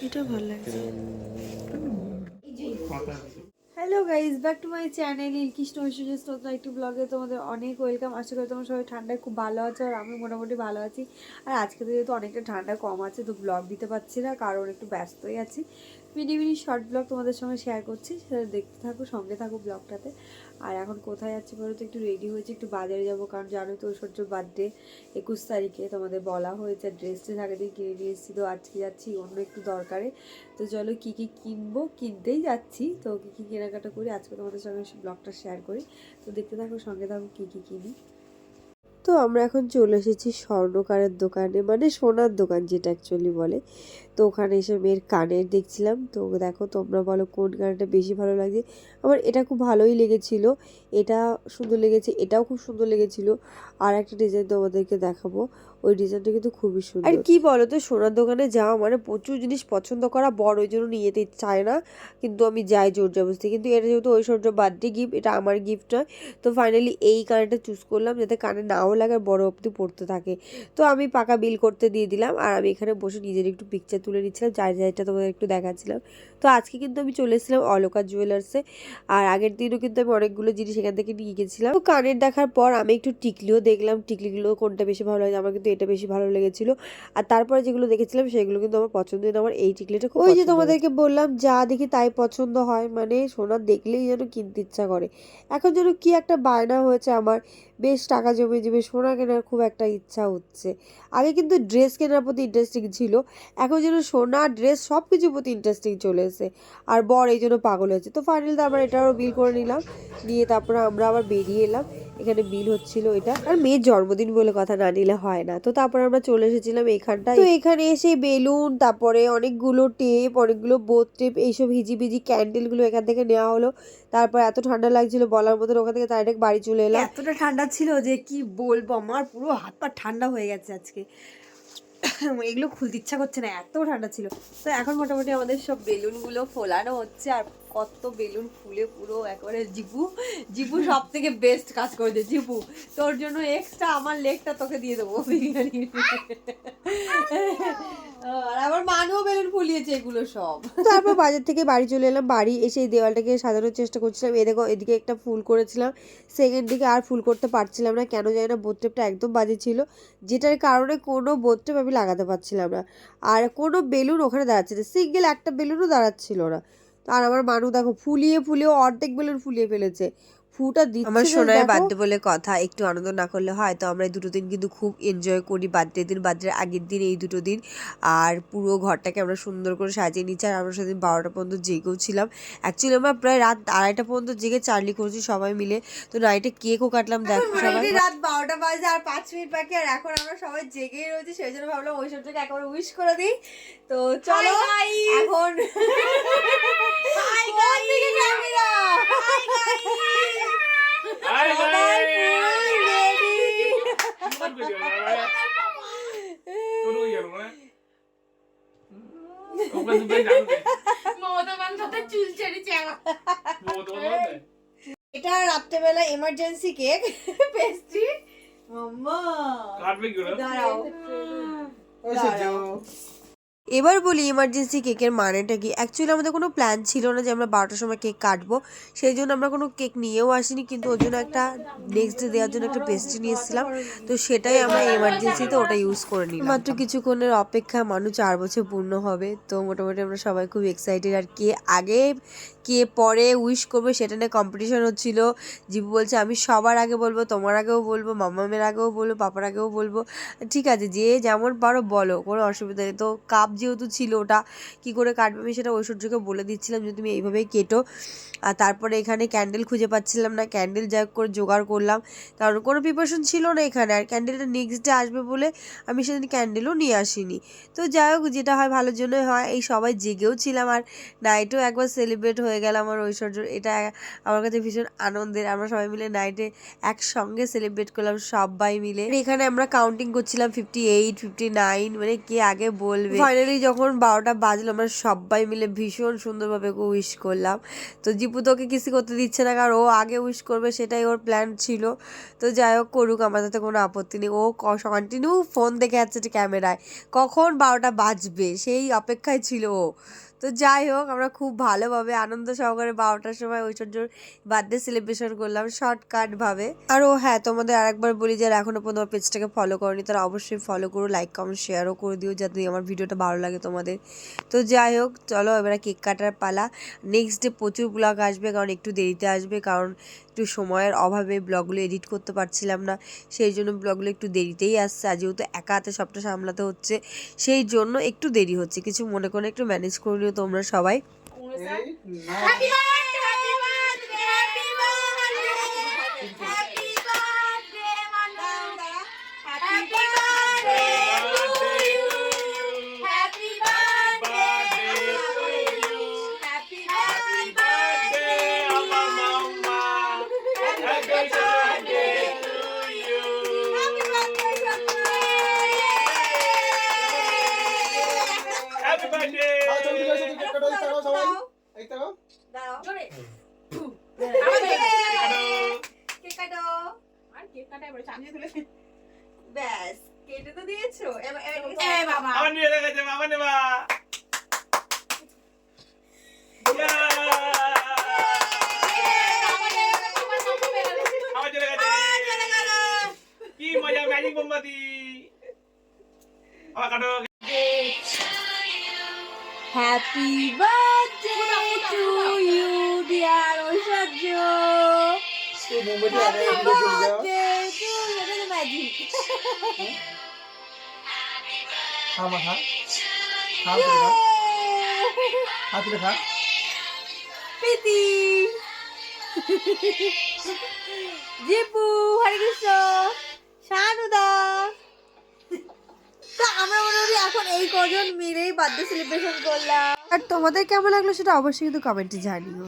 এটা ভালো লাগছে। Hello guys, back to my channel নীলকৃষ্ণ ঐশ্বর্য স্তোত্র একটি ব্লগে তোমাদের অনেক ওয়েলকাম। আশা করি তোমার সবাই ঠান্ডায় খুব ভালো আছো, আর আমি মোটামুটি ভালো আছি। আর আজকে তো যেহেতু অনেকটা ঠান্ডা কম আছে, তো ব্লগ দিতে পারছি না, কারণ একটু ব্যস্তই আছি। মিনি মিনি শর্ট ব্লগ তোমাদের সঙ্গে শেয়ার করছি, সেটা দেখতে থাকো, সঙ্গে থাকো ব্লগটাতে। আর এখন কোথায় যাচ্ছি বলো তো, একটু রেডি হয়েছি, একটু বাজারে যাবো, কারণ জানোই তো ঐশ্বর্য বার্থডে 21 তারিখে, তোমাদের বলা হয়েছে। ড্রেস ট্রেস আগে দিয়ে কিনে নিয়ে এসেছি, তো আজকে যাচ্ছি অন্য একটু দরকারে। তো চলো কী কী কিনবো, কিনতেই যাচ্ছি, তো কী কী কেনাকাটা করি আজকে তোমাদের সঙ্গে ব্লগটা শেয়ার করি। তো দেখতে থাকো, সঙ্গে থাকো কী কী কিনি। তো আমরা এখন চলে এসেছি স্বর্ণকারের দোকানে, মানে সোনার দোকান যেটা অ্যাকচুয়ালি বলে। তো ওখানে এসে মেয়ের কানের দেখছিলাম। তো দেখো তোমরা বলো কোন কানেরটা বেশি ভালো লাগে। আমার এটা খুব ভালোই লেগেছিল, এটা সুন্দর লেগেছে, এটাও খুব সুন্দর লেগেছিল। আর একটা ডিজাইন তোমাদেরকে দেখাবো, ওই ডিজাইনটা কিন্তু খুবই সুন্দর। আর কি বলো তো, সোনার দোকানে যাওয়া মানে প্রচুর জিনিস পছন্দ করা, বড় ওই জন্য নিয়ে যেতে চায় না, কিন্তু আমি যাই জোর জবরদস্তি। কিন্তু এটা যেহেতু ঐশ্বর্য বার্থডে গিফট, এটা আমার গিফট নয়। তো ফাইনালি এই কানেরটা চুজ করলাম, যাতে কানে নাও লাগে আর বড় অবধি পড়তে থাকে। তো আমি পাকা বিল করতে দিয়ে দিলাম, আর আমি এখানে বসে নিজের একটু পিকচার তুলে নিচ্ছিলাম, যার যারটা তোমাদের একটু দেখাচ্ছিলাম। তো আজকে কিন্তু আমি চলে এসেছিলাম অলকা জুয়েলার্সে, আর আগের দিনও কিন্তু আমি অনেকগুলো জিনিস এখান থেকে নিয়ে গেছিলাম। তো কানের দেখার পর আমি একটু টিকলিও দেখলাম, টিকলিগুলো কোনটা বেশি ভালো লাগে, আমার কিন্তু এটা বেশি ভালো লেগেছিলো। আর তারপরে যেগুলো দেখেছিলাম সেগুলো কিন্তু আমার পছন্দ হয়নি, আমার এই টিকলিটা খুব, ওই যে তোমাদেরকে বললাম যা দেখি তাই পছন্দ হয়, মানে সোনার দেখলেই যেন কিনতে ইচ্ছা করে। এখন যেন কি একটা বায়না হয়েছে আমার, বেশ টাকা জমে যাবে, সোনা কেনার খুব একটা ইচ্ছা হচ্ছে। আগে কিন্তু ড্রেস কেনার প্রতি ইন্টারেস্টিং ছিল, এখন যেন সোনা ড্রেস সব কিছুর প্রতি ইন্টারেস্টিং চলে এসেছে। আর বর এই জন্য পাগল হয়েছে। তো ফাইনালি তো আবার এটারও বিল করে নিলাম, নিয়ে তারপরে আমরা আবার বেরিয়ে এলাম। এখানে বিল হচ্ছিল এটা, আর মেয়ের জন্মদিন বলে কথা, না নিলে হয় না। তো তারপরে আমরা চলে এসেছিলাম এখানটায়। তো এখানে এসে বেলুন, তারপরে অনেকগুলো টেপ, অনেকগুলো বোত টেপ, এইসব হিজিবিজি ক্যান্ডেলগুলো এখান থেকে নেওয়া হলো। তারপর এত ঠান্ডা লাগছিল বলার মতন, ওখান থেকে ডাইরেক্ট বাড়ি চলে এলাম। এতটা ঠান্ডা ছিল যে কি বলবো, আমার পুরো হাত পা ঠান্ডা হয়ে গেছে আজকে। এগুলো খুলতে ইচ্ছা করছে না, এত ঠান্ডা ছিল। তো এখন মোটামুটি আমাদের সব বেলুনগুলো ফোলানো হচ্ছে, আর কত বেলুন ফুলে পুরো একেবারে জিপু জিপু সব থেকে বেস্ট কাজ করেছে। জিপু, তোর জন্য এক্সট্রা আমার লেগটা তোকে দিয়ে দেবো বিরিয়ানি। আর আমার মানও বেলুন ফুলিয়েছে এগুলো সব। তারপর বাজার থেকে বাড়ি চলে এলাম, বাড়ি এসে এই দেওয়ালটাকে সাজানোর চেষ্টা করছিলাম। এ দেখো, এদিকে একটা ফুল করেছিলাম, সেকেন্ড দিকে আর ফুল করতে পারছিলাম না, কেন জানি না, বোতটেপটা একদম বাজে ছিল, যেটার কারণে কোনো বোতটেপ আমি লাগাতে পারছিলাম না। আর কোনো বেলুন ওখানে দাঁড়াচ্ছে না, সিঙ্গেল একটা বেলুনও দাঁড়াচ্ছিল না। আর আমার মানু দেখো ফুলিয়ে ফুলিয়ে অর্ধেক বেলুন ফুলিয়ে ফেলেছে, ফুটা দিচ্ছে। আমার সোনার বার্থডে বলে কথা, একটু আনন্দ না করলে হয়। তো আমরা এই দুটো দিন কিন্তু খুব এনজয় করি, বার্থডে দিন, বার্থডের আগের দিন, এই দুটো দিন। আর পুরো ঘরটাকে আমরা সুন্দর করে সাজিয়ে নিচ্ছি। আর আমরা সেদিন 12টা পর্যন্ত জেগেও ছিলাম। অ্যাকচুয়ালি আমরা প্রায় রাত 2:30 পর্যন্ত জেগে চার্লি করেছি সবাই মিলে। তো নাইটে কেকও কাটলাম, দেখো সবাই। রাত 12টা বাজে আর 5 মিনিট বাকি, আর এখন আমরা সবাই জেগেই রয়েছি। সেই জন্য ভাবলাম ঐশ্বর্যকে একেবারে উইশ করে দিই। তো চলো এখন এটা রাত্রেবেলা এমার্জেন্সি কেক পেস্ট্রি। মাম্মা দাঁড়াও, এবার বলি এমার্জেন্সি কেকের মানেটা কি। অ্যাকচুয়ালি আমাদের কোনো প্ল্যান ছিল না যে আমরা 12টার সময় কেক কাটবো, সেই জন্য আমরা কোনো কেক নিয়েও আসিনি, কিন্তু ওর জন্য একটা নেক্সট ডে দেওয়ার জন্য একটা পেস্ট্রি নিয়ে এসেছিলাম। তো সেটাই আমরা এমার্জেন্সিতে ওটা ইউজ করে নিই। মাত্র কিছুক্ষণের অপেক্ষা, মানুষ 4 বছর পূর্ণ হবে। তো মোটামুটি আমরা সবাই খুব এক্সাইটেড। আর কে আগে কে পরে উইশ করবে সেটা নিয়ে কম্পিটিশন হচ্ছিল। জিবু বলছে আমি সবার আগে বলবো, তোমার আগেও বলবো, মামামের আগেও বলবো, পাপার আগেও বলবো। ঠিক আছে, যে যেমন পারো বলো, কোনো অসুবিধা নেই। তো কাপ যেহেতু ছিল, ওটা কী করে কাটবে আমি সেটা ঐশ্বর্যকে বলে দিচ্ছিলাম যে তুমি এইভাবেই কেটো। আর তারপরে এখানে ক্যান্ডেল খুঁজে পাচ্ছিলাম না, ক্যান্ডেল যাই করে জোগাড় করলাম, কারণ কোনো প্রিপারেশন ছিল না এখানে। আর ক্যান্ডেলটা নেক্সট ডে আসবে বলে আমি সেদিন ক্যান্ডেলও নিয়ে আসিনি। তো যাই হোক, যেটা হয় ভালোর জন্যই হয়। এই সবাই জেগেও ছিলাম, আর নাইটও একবার সেলিব্রেট হয়ে গেলাম আমার ঐশ্বর্য, এটা আমার কাছে ভীষণ আনন্দের। আমরা সবাই মিলে নাইটে একসঙ্গে সেলিব্রেট করলাম সবাই মিলে। এখানে আমরা কাউন্টিং করছিলাম 58, 59, মানে কে আগে বলবে। ফাইনালি যখন 12টা বাজলো আমরা সবাই মিলে ভীষণ সুন্দরভাবে উইশ করলাম। তো জিপু তোকে কিছু করতে দিচ্ছে না, কারণ ও আগে উইশ করবে সেটাই ওর প্ল্যান ছিল। তো যাই হোক করুক, আমার তাতে কোনো আপত্তি নেই। ও কন্টিনিউ ফোন দেখে যাচ্ছে ক্যামেরায়, কখন 12টা বাজবে সেই অপেক্ষায় ছিল ও। তো যাই হোক আমরা খুব ভালোভাবে আনন্দ সহকারে 12টার সময় ঐশ্বর্যর বার্থডে সেলিব্রেশন করলাম শর্টকাটভাবে। আর ও হ্যাঁ, তোমাদের আরেকবার বলি যারা এখনো পর্যন্ত আমার পেজটাকে ফলো করনি তারা অবশ্যই ফলো করো, লাইক কমেন্ট শেয়ারও করে দিও যাতে আমার ভিডিওটা ভালো লাগে তোমাদের। তো যাই হোক চলো এবারে কেক কাটার পালা। নেক্সট ডে প্রচুর ব্লগ আসবে, কারণ একটু দেরিতে আসবে, কারণ একটু সময়ের অভাবে ব্লগগুলো এডিট করতে পারছিলাম না, সেই জন্য ব্লগগুলো একটু দেরিতেই আসছে। আর যেহেতু একা হাতে সবটা সামলাতে হচ্ছে সেই জন্য একটু দেরি হচ্ছে, কিছু মনে করে একটু ম্যানেজ করে নিও তোমরা সবাই। ব্যাস কেটে তো দিয়েছো, আমার নিয়ে গেছে বাবা নেবা। কি মজা, ম্যাজিক মোমবাতি। Happy birthday to you dear Aishwarya, happy birthday to you. Magic Priti জিপু হরে কৃষ্ণ শানুদা। তো আমরা মোটামুটি এখন এই কজন মিলেই বার্থডে সেলিব্রেশন করলাম। আর তোমাদের কেমন লাগলো সেটা অবশ্যই কিন্তু কমেন্টে জানিও।